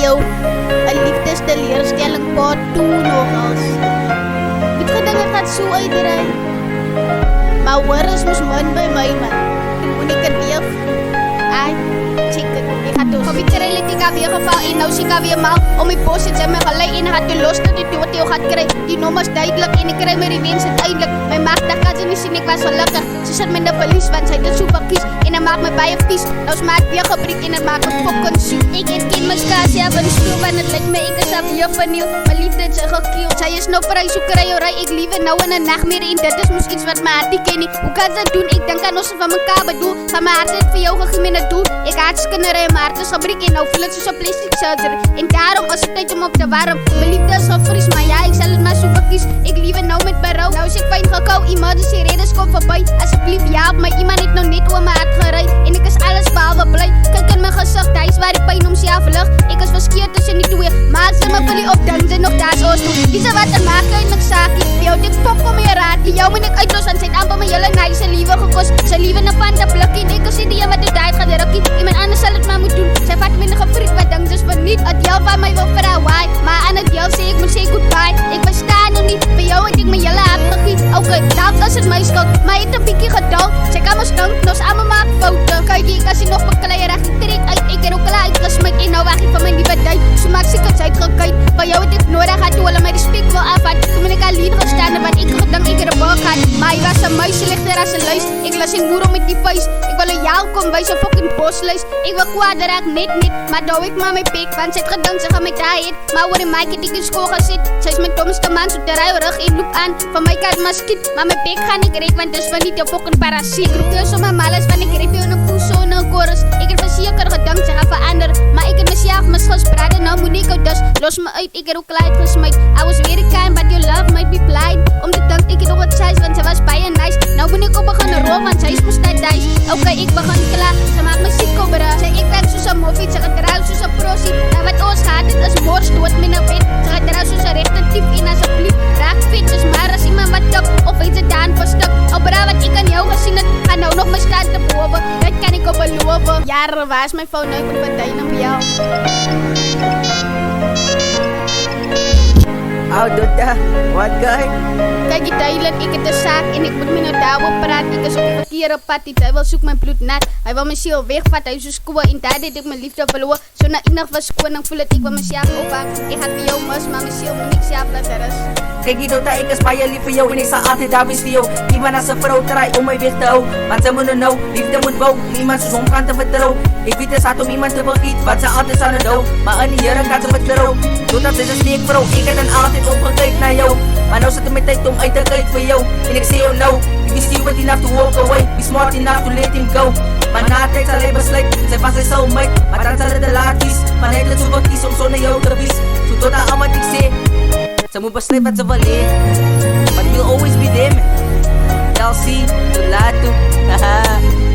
jou 'n liefdesteleurstelling part 2 nogals. Ek gedink het gaat so uitdraai. Maar hoor is mos min by my man. Ek moet ek weer. Ai, chicken. Ek het dus. Kom ik relatief ka weer geval en nou sien ka weer mal om die bos het sy my gelei en gaat toe los tot die toe wat jy gaat kry. Die nommers duidelik en ek kry my revenge uiteindelik. My magte kan sy nie sien ek was gelukkig. Sy sit met 'n police want sy het dit super kies en hy maak my baie vies. Nou smaak weer gebreek en hy maak 'n fucking soep. Ek herken my skasie van die speel want het lyk my ek is af hier verniel. My liefde het sy gekiel. Sy is nou vrij, so kry jou ry ek liewe nou in 'n nagmerrie en dit is mos iets wat my hart nie ken nie. Hoe kan sy doen? Ek dink aan ons van mekaar bedoel. Van my hart het vir jou gegee met 'n doel. Ek haat skinnery, my hart is gebreek en nou voel het soos 'n plastic surgery. En daarom is dit tyd om op te warm. My liefde is gevries, maar ja, ek sal dit maar so verkies. Ek liewe nou met berou. Nou is ek fyn gekou, emergency redders kom verby. Asseblief help my, iemand het nou net oor my hart gery en ek is alles behalwe bly. Kyk in my gesig, dis waar die pyn homself lig. Ek is verskeurd tussen die twee, maar sy my vir op ding, sy nog daar's ons toe. Dis wat er maak in my saakie. Jou dit pop om my raad. Jou moet ek uitlos aan sy het amper my hele nice liewe gekos. Sy liewe 'n panda blikkie, ek is die een wat dit uit gaan rukkie. Iemand anders sal dit maar moet doen. Sy vat my nog 'n vriend wat dink dis verniet. 'n Deel van my wil vir haar waai, maar aan 'n deel sê ek moet sê goodbye. Ek verstaan nou nie, vir jou het ek my hele hart gegee. Okay, dan is dit my skuld, maar het 'n bietjie geduld. Sy kan mos dink, ons almal maak foute. Kyk, ek as jy nog beklei reg trek uit. Ek het ook al uitgesmik en nou wag ek van my nuwe date. So maak seker sy het gekyk. Vir jou het ek nodig gehad toe hulle my respek wil afvat. Toe moet ek alleen gestaan het want ek gedink ek het 'n werk gehad. Maar hy was 'n muis ligter as 'n luis. Ek las sy moer om met die vuis. Ek wil jou kom by so fucking bosluis. Ek wil kwaad raak net, maar dou ek maar my pek want sy het gedink sy gaan my daai het. Maar oor die mic het ek in skool gesit. Sy is my domste man, so draai rug en loop aan. Van my kan maar skiet, maar my pek gaan ek red want dis van nie 'n fucking parasiet. Ek roep jou sommer mal as van ek rep jou in 'n poes so 'n chorus. Ek het verseker gedink sy gaan verander, maar ek het myself misgespreid en nou moet ek ou dus los my uit. Ek het ook klaar uitgesmy. I was very kind but your love might be blind. Om te dink ek het nog wat size want sy was baie nice. Nou moet ek op begin rook want sy is mos net duis. Okay, ek begin klaar. Sy maak my siek kobra. Sy ek werk soos 'n moffie, sy gedraai soos 'n prosie. Nou wat ons gehad het is mors dood met 'n wet. Sy gedraai soos 'n regte tief en asseblief raak fit is maar as iemand wat tuk of iets het daan verstuk. Ou bra wat ek aan jou gesien het, gaan nou nog my stand te bowe. Dit kan ek op beloof. Jare was my foon nou vir party na jou. Ou Dota, wat guy? Kyk die duidelik, ek het 'n saak en ek moet my nou daarop praat. Ek is op die verkeerde pad, hy wil soek my bloed nat. Hy wil my siel wegvat, hy is so skoon en daar het ek my liefde verloor. So na enig verskoning voel het ek wil myself opvang. Ek gaan vir jou mis, maar my siel moet ek self laat rus. Kyk Dota, ek is baie lief vir jou en ek sal altyd daar wees vir jou. Iemand as 'n vrou try om my weg te hou, want sy moet nou liefde moet bou. Niemand soos hom kan te vertrou. Ek weet dit is om iemand te vergiet, wat sy altyd sal onthou. Maar in die Here kan sy vertrou. Dota, sy is 'n steek vrou, ek het dan altyd opgekyk na jou. Maar nou sit dit my tyd om uit te kyk vir jou. En ek sê jou nou, if you still wait enough to walk away, be smart enough to let him go. Maar na tyd sal hy besluit, sy was sy soulmate, maar dan sal dit te laat wees. Maar hy het dit so gekies om sonder jou te wees. So tot aan wat ek sê, sy moet besluit wat sy wil hê. But we'll always be there man. Y'all see, to laat toe, haha.